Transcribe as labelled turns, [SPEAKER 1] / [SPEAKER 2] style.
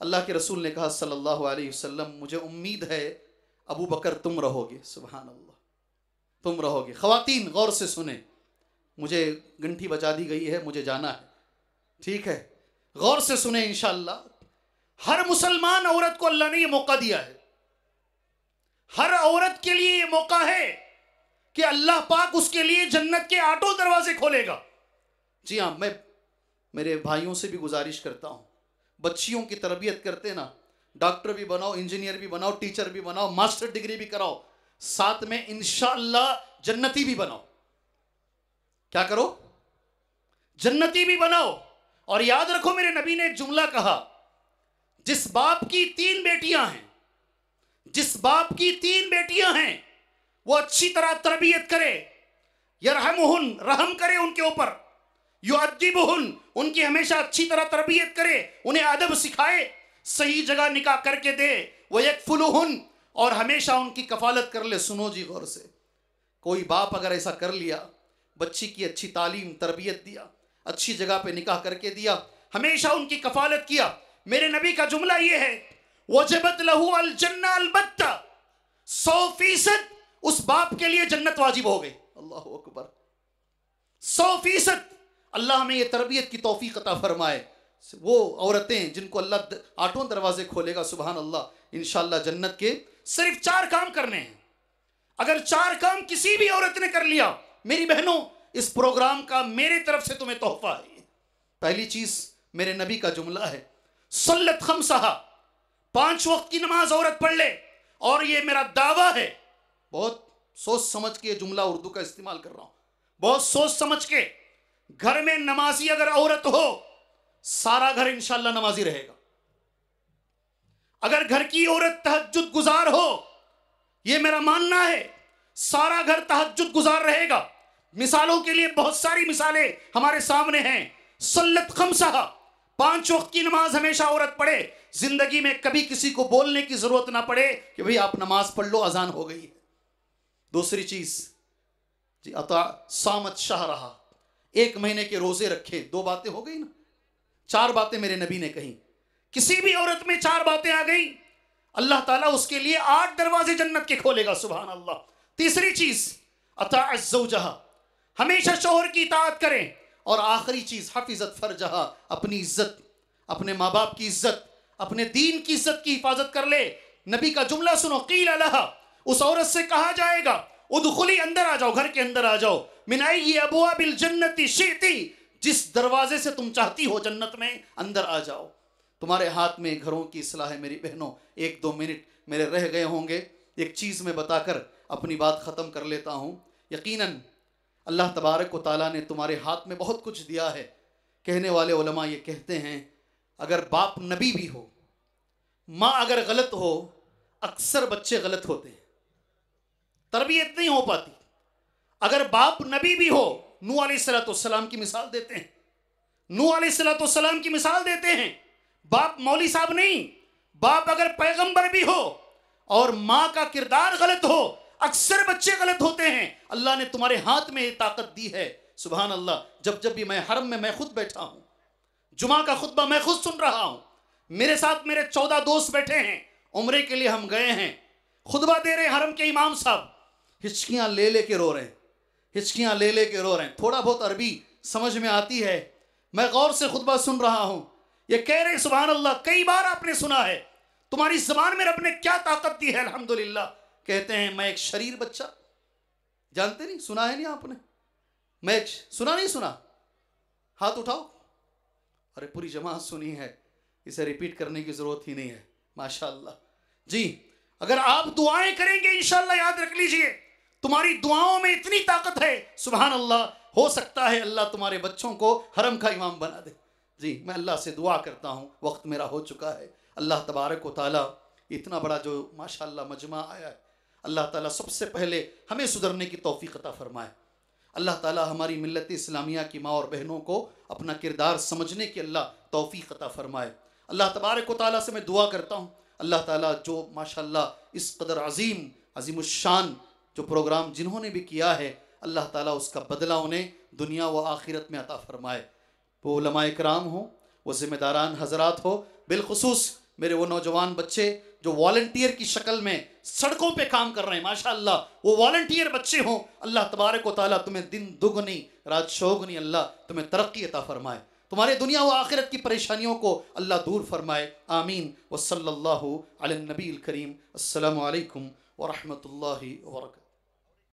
[SPEAKER 1] اللہ کے رسول نے کہا صلی اللہ علیہ وسلم مجھے امید ہے ابو بکر تم رہو گے. سبحان اللہ, تم رہو گے. خواتین غور سے سنیں, مجھے گھنٹی بجا دی گئی ہے, مجھے جانا ہے, ٹھیک ہے, غور سے سنیں انشاءاللہ. ہر مسلمان عورت کو اللہ نے یہ موقع دیا ہے, ہر عورت کے لیے یہ موقع ہے کہ اللہ پاک اس کے لیے جنت کے آٹھوں دروازے کھولے گا. جی ہاں, میں میرے بھائیوں سے بھی گزارش کرتا ہوں, بچیوں کی تربیت کرتے نا, ڈاکٹر بھی بناؤ, انجینئر بھی بناؤ, ٹیچر بھی بناؤ, ماسٹر ڈگری بھی کراؤ, ساتھ میں انشاءاللہ جنتی بھی بناؤ. کیا کرو؟ جنتی بھی بناؤ. اور یاد رکھو میرے نبی نے ایک جملہ کہا, جس باپ کی 3 بیٹیاں ہیں, جس باپ کی 3 بیٹیاں ہیں, وہ اچھی طرح تربیت کرے, یرحمہن, رحم کرے ان کے اوپر, یعدبہن, ان کی ہمیشہ اچھی طرح تربیت کرے, انہیں ادب سکھائے, صحیح جگہ نکاح کر کے دے, ویکفلہن, اور ہمیشہ ان کی کفالت کر لے. سنو جی غور سے, کوئی باپ اگر ایسا کر لیا, بچی کی اچھی تعلیم تربیت دیا, اچھی جگہ پہ نکاح کر کے دیا, ہمیشہ ان کی کفالت کیا, میرے نبی کا جملہ یہ ہے, وجبت لہو الجنہ البتہ, 100% اس باپ کے لیے جنت واجب ہو گئی. اللہ اکبر, 100%. اللہ ہمیں یہ تربیت کی توفیق عطا فرمائے. وہ عورتیں جن کو اللہ 8 دروازے کھولے گا, سبحان اللہ, انشاءاللہ جنت کے صرف 4 کام کرنے ہیں. اگر 4 کام کسی بھی عورت نے کر لیا, میری بہنوں, اس پروگرام کا میرے طرف سے تمہیں تحفہ ہے. پہلی چیز میرے نبی کا جملہ ہے, صلت خمسہا, 5 وقت کی نماز عورت پڑھ لے. اور یہ میرا دعویٰ ہے, بہت سوچ سمجھ کے جملہ اردو کا استعمال کر رہا ہوں, بہت سوچ سمجھ کے. گھر میں نمازی اگر عورت ہو, سارا گھر انشاءاللہ نمازی رہے گا. اگر گھر کی عورت تہجد گزار ہو, یہ میرا ماننا ہے, سارا گھر تہجد گزار رہے گا. مثالوں کے لیے بہت ساری مثالیں ہمارے سامنے ہیں. صلت خمسہا, 5 وقت کی نماز ہمیشہ عورت پڑھے, زندگی میں کبھی کسی کو بولنے کی ضرورت نہ پڑے کہ بھئی آپ نماز پڑھ لو, اذان ہو گئی ہے. دوسری چیز جی, صامت شہرہا, 1 مہینے کے روزے رکھے. 2 باتیں ہو گئی نا, 4 باتیں میرے نبی نے کہیں. کسی بھی عورت میں 4 باتیں آ گئی, اللہ تعالیٰ اس کے لیے 8 دروازے جنت کے کھولے گا. سبحان اللہ. تیسری چیز اطاعت زوجہا, ہمیشہ شوہر کی اطاعت کریں. اور آخری چیز حفظت فرجہا, اپنی عزت, اپنے ماں باپ کی عزت, اپنے دین کی عزت کی حفاظت کر لے. نبی کا جملہ سنو, قیل لہا, اس عورت سے کہا جائے گا, ادخلی, اندر آ جاؤ, گھر کے اندر آ جاؤ, من ای ابواب الجنت شئتی, جس دروازے سے تم چاہتی ہو جنت میں اندر آ جاؤ. تمہارے ہاتھ میں گھروں کی اصلاح ہے میری بہنوں. 1-2 منٹ میرے رہ گئے ہوں گے, ایک چیز میں بتا کر اپنی بات ختم کر لیتا ہوں. یقیناً اللہ تبارک و تعالیٰ نے تمہارے ہاتھ میں بہت کچھ دیا ہے. کہنے والے علماء یہ کہتے ہیں, اگر باپ نبی بھی ہو, ماں اگر غلط ہو, اکثر بچے غلط ہوتے ہیں, تربیت نہیں ہو پاتی. اگر باپ نبی بھی ہو, نوح علیہ السلام کی مثال دیتے ہیں, نوح علیہ السلام کی مثال دیتے ہیں. باپ مولوی صاحب نہیں, باپ اگر پیغمبر بھی ہو اور ماں کا کردار غلط ہو, اکثر بچے غلط ہوتے ہیں. اللہ نے تمہارے ہاتھ میں یہ طاقت دی ہے. سبحان اللہ. جب بھی میں حرم میں خود بیٹھا ہوں, جمعہ کا خطبہ میں خود سن رہا ہوں, میرے ساتھ میرے 14 دوست بیٹھے ہیں, عمرے کے لیے ہم گئے ہیں, خطبہ دے رہے حرم کے امام صاحب, ہچکیاں لے لے کے رو رہے ہیں, ہچکیاں لے لے کے رو رہے ہیں. تھوڑا بہت عربی سمجھ میں آتی ہے, میں غور سے خطبہ سن رہا ہوں. یہ کہہ رہے سبحان اللہ, کئی بار آپ نے سنا ہے, تمہاری زبان میں رب نے کیا طاقت دی ہے, الحمدللہ. کہتے ہیں میں ایک شریر بچہ, جانتے نہیں, سنا ہے نہیں آپ نے, میں ایک سنا نہیں سنا, ہاتھ اٹھاؤ. ارے پوری جماعت سنی ہے, اسے ریپیٹ کرنے کی ضرورت ہی نہیں ہے. ماشاءاللہ. جی, اگر آپ دعائیں کریں گے انشاءاللہ یاد رکھ لیجئے, تمہاری دعاؤں میں اتنی طاقت ہے, سبحان اللہ. ہو سکتا ہے اللہ تمہارے بچوں کو حرم کا امام بنا دے. جی, میں اللہ سے دعا کرتا ہوں, وقت میرا ہو چکا ہے. اللہ تبارک و تعالیٰ اتنا بڑا جو ماشاءاللہ مجمع آیا ہے, اللہ تعالیٰ سب سے پہلے ہمیں سدھرنے کی توفیق عطا فرمائے. اللہ تعالیٰ ہماری ملت اسلامیہ کی ماں اور بہنوں کو اپنا کردار سمجھنے کی اللہ توفیق عطا فرمائے. اللہ تبارک و تعالیٰ سے میں دعا کرتا ہوں, اللہ تعالیٰ جو ماشاءاللہ اس قدر عظیم الشان جو پروگرام جنہوں نے بھی کیا ہے, اللہ تعالیٰ اس کا بدلہ انہیں دنیا و آخرت میں عطا فرمائے. وہ علماء کرام ہوں, وہ ذمہ داران حضرات ہو, بالخصوص میرے وہ نوجوان بچے جو والنٹیئر کی شکل میں سڑکوں پہ کام کر رہے ہیں، ماشاءاللہ وہ والنٹیئر بچے ہوں، اللہ تبارک و تعالیٰ تمہیں دن دگنی رات چوگنی اللہ تمہیں ترقی عطا فرمائے، تمہارے دنیا و آخرت کی پریشانیوں کو اللہ دور فرمائے، آمین وصلی اللہ علی النبی الکریم۔ السلام علیکم ورحمۃ اللہ وبرکاتہ۔